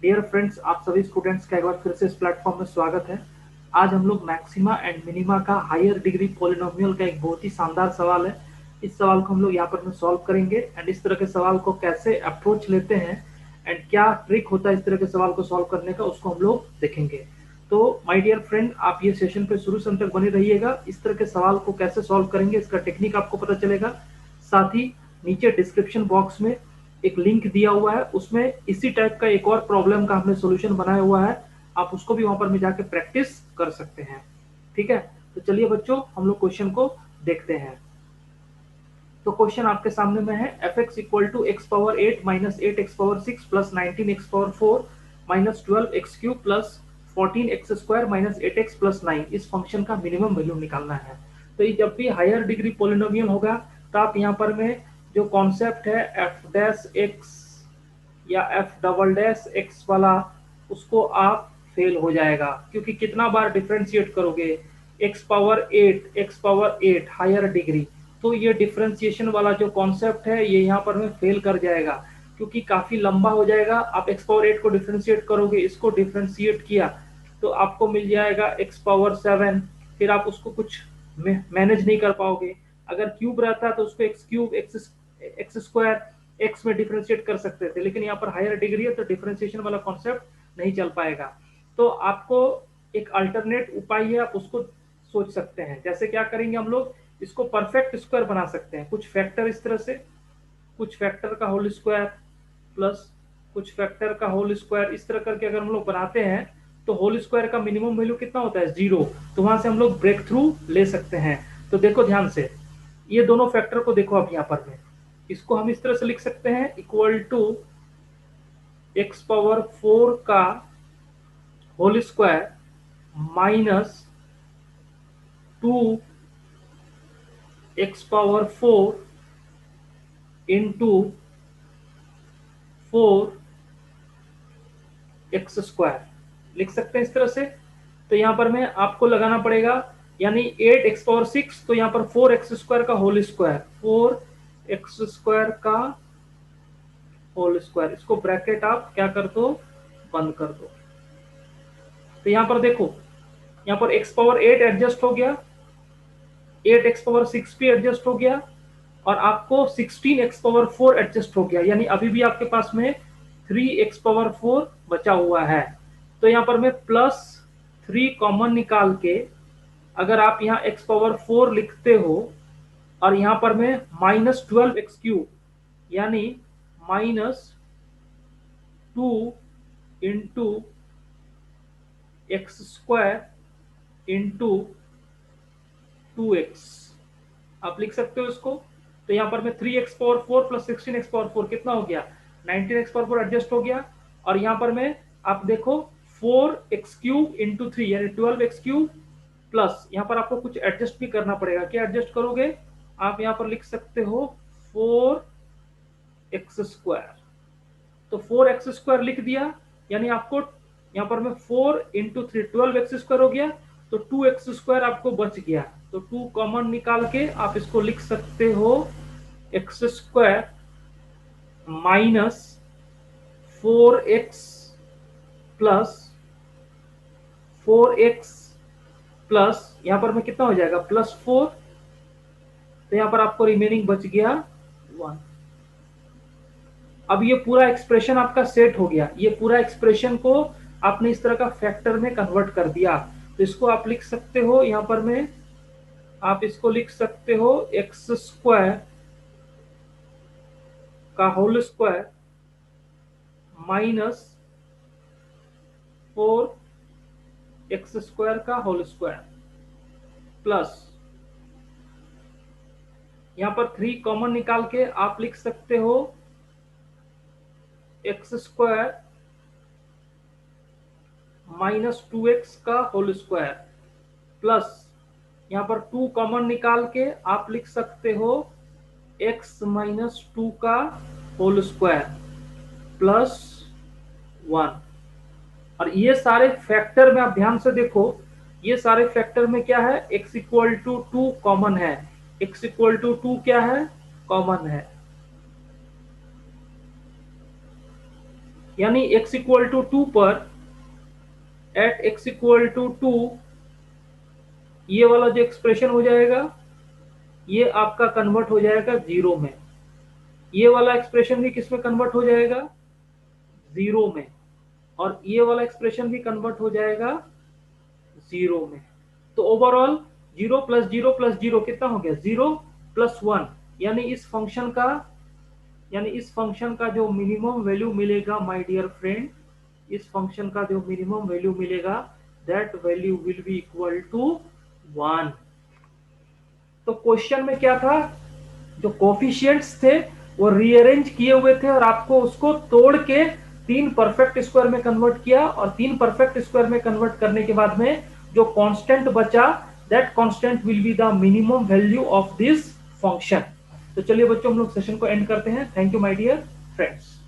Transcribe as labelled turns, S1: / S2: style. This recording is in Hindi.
S1: डियर फ्रेंड्स, आप सभी स्टूडेंट्स का एक बार फिर से इस प्लेटफॉर्म में स्वागत है। आज हम लोग मैक्सिमा एंड मिनिमा का हायर डिग्री पॉलिनोमियल का एक बहुत ही शानदार सवाल है। इस सवाल को हम लोग यहाँ पर में सॉल्व करेंगे एंड इस तरह के सवाल को कैसे अप्रोच लेते हैं एंड क्या ट्रिक होता है इस तरह के सवाल को सॉल्व करने का, उसको हम लोग देखेंगे। तो माय डियर फ्रेंड, आप ये सेशन पे शुरू से अंत तक बने रहिएगा। इस तरह के सवाल को कैसे सॉल्व करेंगे इसका टेक्निक आपको पता चलेगा। साथ ही नीचे डिस्क्रिप्शन बॉक्स में एक लिंक दिया हुआ है, उसमें इसी टाइप का एक और प्रॉब्लम का हमने सॉल्यूशन बनाया हुआ है। आप उसको भी वहां पर में जाके प्रैक्टिस कर सकते हैं। ठीक है, तो चलिए बच्चों, हम लोग क्वेश्चन को देखते हैं। तो क्वेश्चन आपके सामने में है f x equal to x power 8 minus 8x6 plus 19x4 minus 12x³ plus 14x² minus 8x plus 9, इस फंक्शन का मिनिमम वैल्यू निकालना है। तो ये जब भी हायर डिग्री पोलिनोमियल होगा तो आप यहाँ पर में जो कॉन्सेप्ट है एफ डैश एक्स या एफ डबल डैश एक्स वाला, उसको आप फेल हो जाएगा, क्योंकि कितना बार डिफ्रेंशिएट करोगे। x पावर 8 हायर डिग्री, तो ये डिफ्रेंशिएशन वाला जो कॉन्सेप्ट है ये यहाँ पर में फेल कर जाएगा, क्योंकि काफी लंबा हो जाएगा। आप x पावर 8 को डिफ्रेंशिएट करोगे, इसको डिफ्रेंशिएट किया तो आपको मिल जाएगा x पावर 7, फिर आप उसको कुछ मैनेज नहीं कर पाओगे। अगर क्यूब रहता तो उसको x³ x² एक्स में डिफ्रेंशिएट कर सकते थे, लेकिन यहाँ पर हायर डिग्री है तो डिफ्रेंशिएशन वाला कॉन्सेप्ट नहीं चल पाएगा। तो आपको एक अल्टरनेट उपाय है, आप उसको सोच सकते हैं। जैसे क्या करेंगे हम लोग, इसको परफेक्ट स्क्वायर बना सकते हैं। कुछ फैक्टर इस तरह से, कुछ फैक्टर का होल स्क्वायर प्लस कुछ फैक्टर का होल स्क्वायर, इस तरह करके अगर हम लोग बनाते हैं तो होल स्क्वायर का मिनिमम वैल्यू कितना होता है, 0। तो वहां से हम लोग ब्रेक थ्रू ले सकते हैं। तो देखो ध्यान से, ये दोनों फैक्टर को देखो आप यहाँ पर में, इसको हम इस तरह से लिख सकते हैं इक्वल टू x पावर 4 का whole square minus 2x power 4 into 4x² लिख सकते हैं इस तरह से। तो यहाँ पर में आपको लगाना पड़ेगा, यानी 8x पावर 6, तो यहाँ पर 4x² का होल स्क्वायर, 4x² का होल स्क्वायर, इसको ब्रैकेट आप क्या कर दो, बंद कर दो। तो यहाँ पर देखो, यहाँ पर x पावर 8 एडजस्ट हो गया, 8x पावर 6 भी एडजस्ट हो गया, और आपको 16x पावर 4 एडजस्ट हो गया, यानी अभी भी आपके पास में 3x पावर 4 बचा हुआ है। तो यहाँ पर मैं +3 कॉमन निकाल के, अगर आप यहाँ x पावर 4 लिखते हो और यहाँ पर मैं -12x³ यानी -2 × x² × 2x आप लिख सकते हो इसको। तो यहाँ पर में 3x power 4 plus 16x power 4 कितना हो गया, 19x पावर 4 एडजस्ट हो गया। और यहाँ पर में आप देखो 4x³ × 3 यानी 12x³ प्लस यहाँ पर आपको कुछ एडजस्ट भी करना पड़ेगा। क्या एडजस्ट करोगे, आप यहाँ पर लिख सकते हो 4x²। तो 4x² लिख दिया, यानी आपको यहाँ पर में 4 × 3 12x² हो गया, तो 2x² आपको बच गया। तो 2 कॉमन निकाल के आप इसको लिख सकते हो x² minus 4x plus 4x plus यहाँ पर में कितना हो जाएगा, +4। तो यहाँ पर आपको रिमेनिंग बच गया 1। अब ये पूरा एक्सप्रेशन आपका सेट हो गया, ये पूरा एक्सप्रेशन को आपने इस तरह का फैक्टर में कन्वर्ट कर दिया। तो इसको आप लिख सकते हो, यहाँ पर में आप इसको लिख सकते हो x² का होल स्क्वायर माइनस 4x² का होल स्क्वायर प्लस यहाँ पर 3 कॉमन निकाल के आप लिख सकते हो x² माइनस 2x का होल स्क्वायर प्लस यहाँ पर 2 कॉमन निकाल के आप लिख सकते हो x माइनस 2 का होल स्क्वायर प्लस 1। और ये सारे फैक्टर में आप ध्यान से देखो, ये सारे फैक्टर में क्या है, x इक्वल टू 2 कॉमन है, x इक्वल टू 2 क्या है, कॉमन है। यानी x इक्वल टू 2 पर एट x इक्वल टू 2 ये वाला जो एक्सप्रेशन हो जाएगा ये आपका कन्वर्ट हो जाएगा जीरो में। ये वाला एक्सप्रेशन भी किस में कन्वर्ट हो जाएगा? जीरो में। और ये वाला एक्सप्रेशन भी कन्वर्ट हो जाएगा जीरो में। तो ओवरऑल जीरो प्लस जीरो कितना हो गया? Zero plus one. यानी इस फंक्शन का जो मिनिमम वैल्यू मिलेगा माय डियर फ्रेंड, इस फंक्शन का जो मिनिमम वैल्यू मिलेगा that value will be equal to 1। तो क्वेश्चन में क्या था? जो कोफिशिएंट्स थे वो रीअरेंज किए हुए थे और आपको उसको तोड़ के तीन परफेक्ट स्क्वायर में कन्वर्ट किया, और तीन परफेक्ट स्क्वायर में कन्वर्ट करने के बाद में जो कांस्टेंट बचा that constant will be the minimum value of this function. तो चलिए बच्चों हम लोग सेशन को एंड करते हैं। Thank you my dear friends.